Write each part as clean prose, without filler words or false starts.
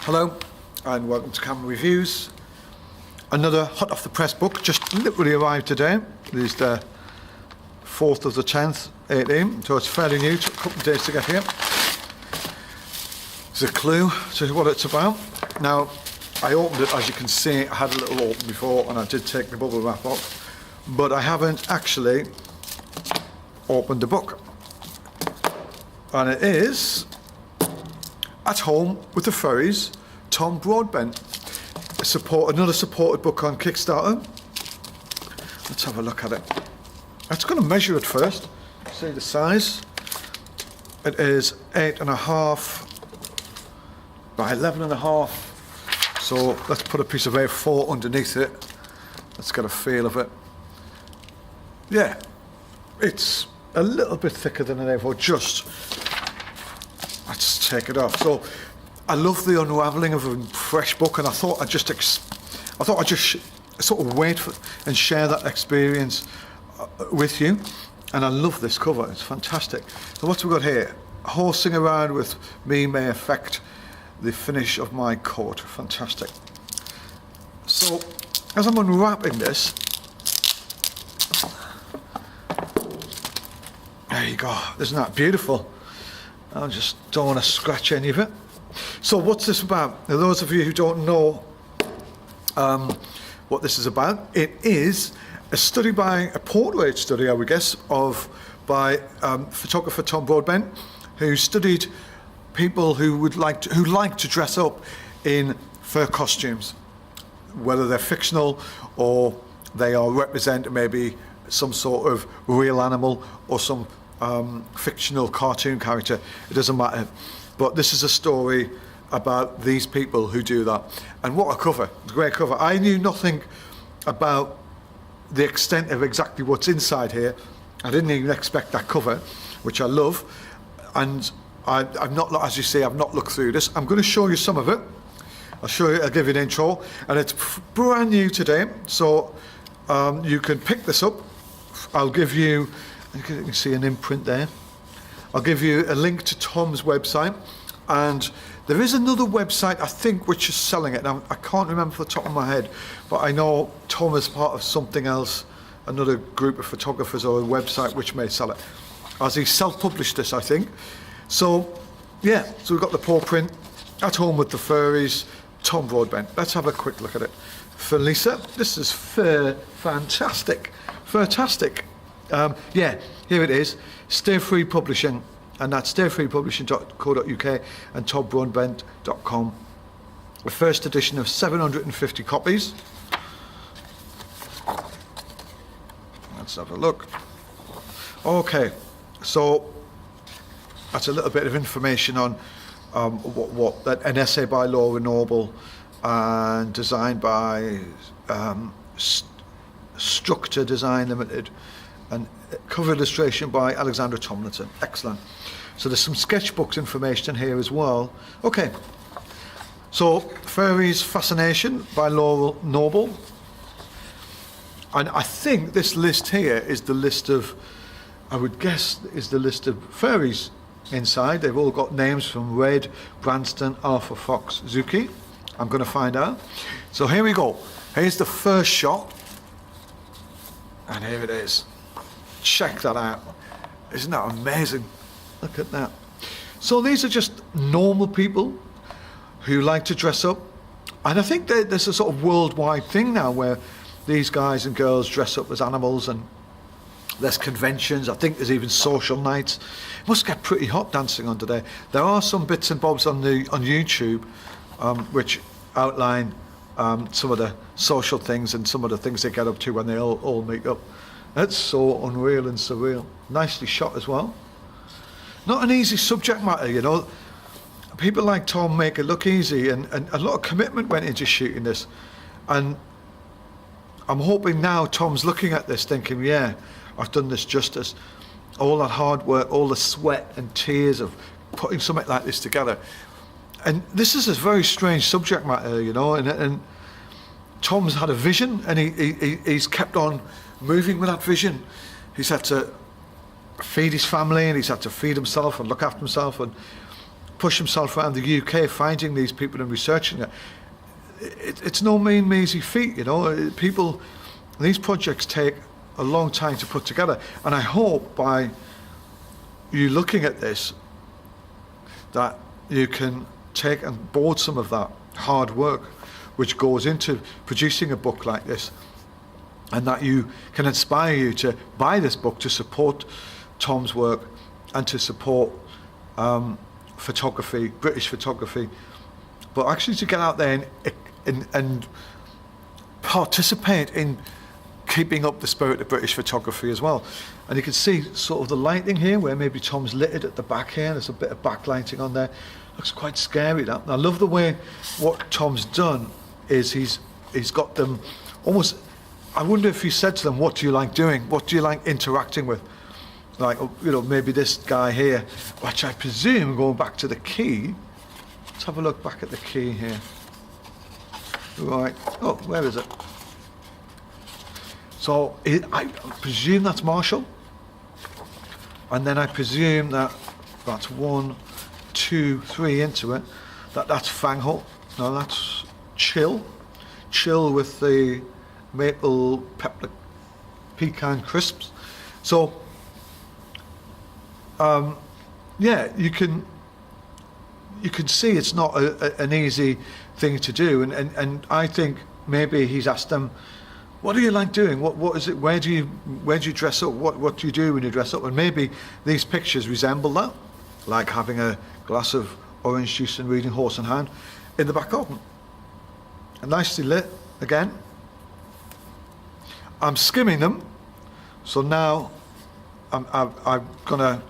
Hello and welcome to Camera Reviews. Another hot off the press book just literally arrived today. It is the 4th of the 10th, 18, so it's fairly new, took a couple of days to get here. There's a clue to what it's about. Now, I opened it, as you can see, I had a little open before and I did take the bubble wrap off, but I haven't actually opened the book. And it is At Home with the Furries, Tom Broadbent. Another supported book on Kickstarter. Let's have a look at it. I'm just going to measure it first, see the size. It is 8.5 by 11.5. So let's put a piece of A4 underneath it. Let's get a feel of it. Yeah, it's a little bit thicker than an A4, let's take it off. So I love the unraveling of a fresh book, and I thought I'd just sort of wait for and share that experience with you. And I love this cover, it's fantastic. So what's we got here? Horsing around with me may affect the finish of my coat. Fantastic. So as I'm unwrapping this, there you go, isn't that beautiful? I just don't want to scratch any of it. So what's this about? Now, those of you who don't know what this is about, it is a study a portrait study, I would guess, by photographer Tom Broadbent, who studied people who like to dress up in fur costumes, whether they're fictional or they are represent maybe some sort of real animal or some fictional cartoon character. It doesn't matter. But this is a story about these people who do that. And what a cover, it's a great cover. I knew nothing about the extent of exactly what's inside here. I didn't even expect that cover, which I love. And I've not, as you see, I've not looked through this. I'm going to show you some of it. I'll give you an intro. And it's brand new today, so you can pick this up. I'll give you, you can see an imprint there. I'll give you a link to Tom's website, and there is another website I think which is selling it. Now, I can't remember off the top of my head, but I know Tom is part of something else, another group of photographers or a website which may sell it. As he self-published this, I think. So, yeah, so we've got the paw print, At Home with the Furries, Tom Broadbent. Let's have a quick look at it. For Lisa, this is fantastic. Yeah, here it is. Stay Free Publishing, and that's stayfreepublishing.co.uk and tombroadbent.com. The first edition of 750 copies. Let's have a look. Okay, so that's a little bit of information on an essay by Lowe and Noble, and designed by Structure Design Limited, and cover illustration by Alexandra Tomlinson. Excellent. So there's some sketchbooks information here as well. Okay, so Furries Fascination by Lowe Noble, and I think this list here is the list of, I would guess, is the list of furries inside. They've all got names from Red, Branston, Alpha Fox, Zuki. I'm going to find out. So here we go. Here's the first shot, and here it is. Check that out. Isn't that amazing? Look at that. So these are just normal people who like to dress up, and I think there's a sort of worldwide thing now where these guys and girls dress up as animals, and there's conventions. I think there's even social nights. It must get pretty hot dancing on today. There are some bits and bobs on YouTube which outline some of the social things and some of the things they get up to when they all meet up. That's so unreal and surreal. Nicely shot as well. Not an easy subject matter, you know. People like Tom make it look easy, and a lot of commitment went into shooting this. And I'm hoping now Tom's looking at this thinking, yeah, I've done this justice. All that hard work, all the sweat and tears of putting something like this together. And this is a very strange subject matter, you know, and Tom's had a vision, and he's kept on moving with that vision. He's had to feed his family, and he's had to feed himself and look after himself and push himself around the UK finding these people and researching it. It's no mean measly feat, you know. These projects take a long time to put together, and I hope by you looking at this that you can take and board some of that hard work which goes into producing a book like this, and that you can inspire you to buy this book to support Tom's work and to support photography, British photography, but actually to get out there and participate in keeping up the spirit of British photography as well. And you can see sort of the lighting here where maybe Tom's lit it at the back here. There's a bit of backlighting on there. Looks quite scary, that. And I love the way what Tom's done is he's got them almost, I wonder if he said to them, what do you like doing? What do you like interacting with? Like, you know, maybe this guy here, which I presume, going back to the key, let's have a look back at the key here. Right, oh, where is it? So I presume that's Marshall, and then I presume that that's 1, 2, 3 into it, that's Fanghole. No, that's Chill with the maple pepper pecan crisps. So yeah, you can see it's not an easy thing to do, and I think maybe he's asked them, what do you like doing? What is it? Where do you dress up? What do you do when you dress up? And maybe these pictures resemble that, like having a glass of orange juice and reading Horse and Hound in the back garden. And nicely lit again. I'm skimming them, so now I'm gonna,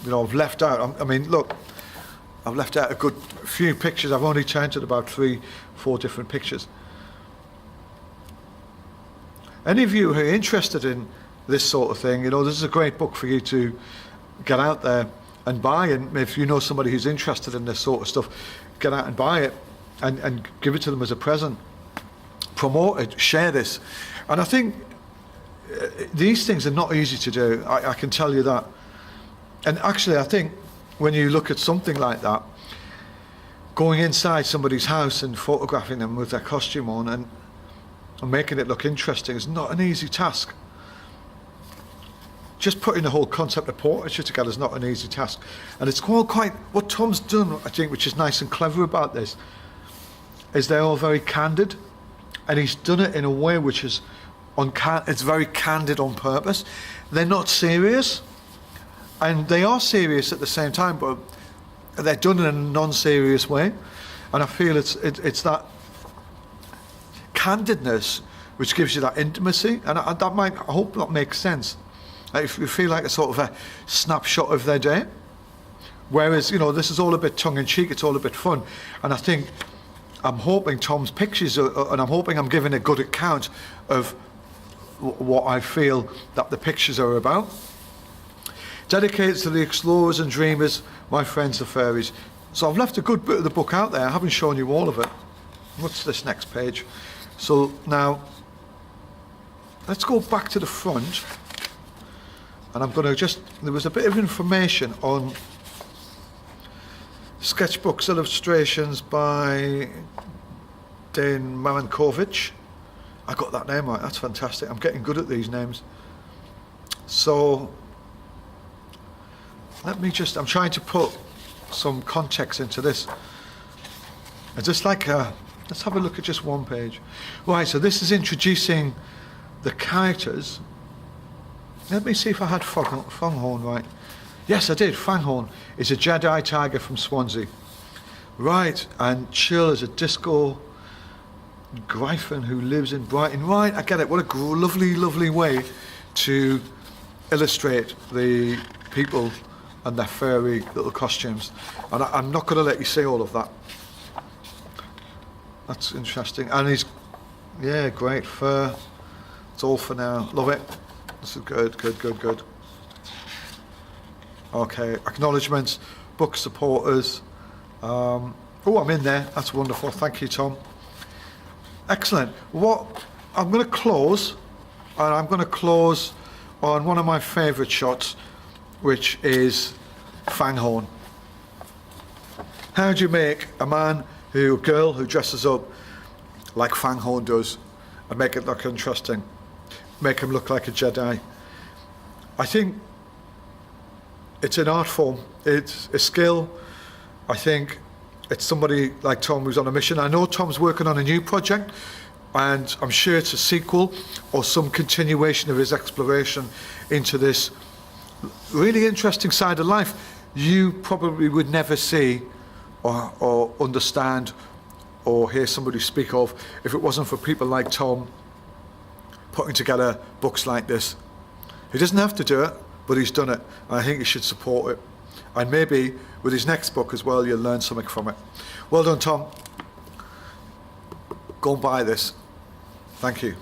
you know, I've left out. I mean, look, I've left out a good few pictures. I've only counted about 3, 4 different pictures. Any of you who are interested in this sort of thing, you know, this is a great book for you to get out there and buy. And if you know somebody who's interested in this sort of stuff, get out and buy it and give it to them as a present. Promote it, share this. And I think these things are not easy to do, I can tell you that. And actually, I think when you look at something like that, going inside somebody's house and photographing them with their costume on and making it look interesting is not an easy task. Just putting the whole concept of portraiture together is not an easy task. And it's all quite, what Tom's done, I think, which is nice and clever about this, is they're all very candid. And he's done it in a way which is, it's very candid on purpose. They're not serious. And they are serious at the same time, but they're done in a non-serious way. And I feel it's that candidness which gives you that intimacy, and that might, I hope that makes sense. Like if you feel like a sort of a snapshot of their day, whereas, you know, this is all a bit tongue-in-cheek, it's all a bit fun, and I think I'm hoping Tom's pictures and I'm hoping I'm giving a good account of what I feel that the pictures are about. Dedicated to the explorers and dreamers, my friends the furries. So I've left a good bit of the book out there. I haven't shown you all of it. What's this next page? So now, let's go back to the front. And I'm going to there was a bit of information on sketchbooks, illustrations by Dane Marinkovic. I got that name right, that's fantastic. I'm getting good at these names. So, I'm trying to put some context into this. It's just like, let's have a look at just one page. Right, so this is introducing the characters. Let me see if I had Fanghorn right. Yes, I did. Fanghorn is a Jedi tiger from Swansea. Right, and Chill is a disco Gryphon who lives in Brighton. Right, I get it. What a lovely, lovely way to illustrate the people and their furry little costumes. And I'm not going to let you see all of that. That's interesting. And he's, yeah, great fur. It's all for now. Love it. This is good, good, good, good. Okay, acknowledgements, book supporters. Oh, I'm in there. That's wonderful. Thank you, Tom. Excellent. I'm going to close, and I'm going to close on one of my favourite shots, which is Fanghorn. How do you make a girl who dresses up like Fanghorn does and make it look interesting? Make him look like a Jedi? I think it's an art form. It's a skill. I think it's somebody like Tom who's on a mission. I know Tom's working on a new project, and I'm sure it's a sequel or some continuation of his exploration into this really interesting side of life you probably would never see or understand or hear somebody speak of if it wasn't for people like Tom putting together books like this. He doesn't have to do it, but he's done it, and I think you should support it. And maybe with his next book as well, you'll learn something from it. Well done, Tom. Go and buy this. Thank you.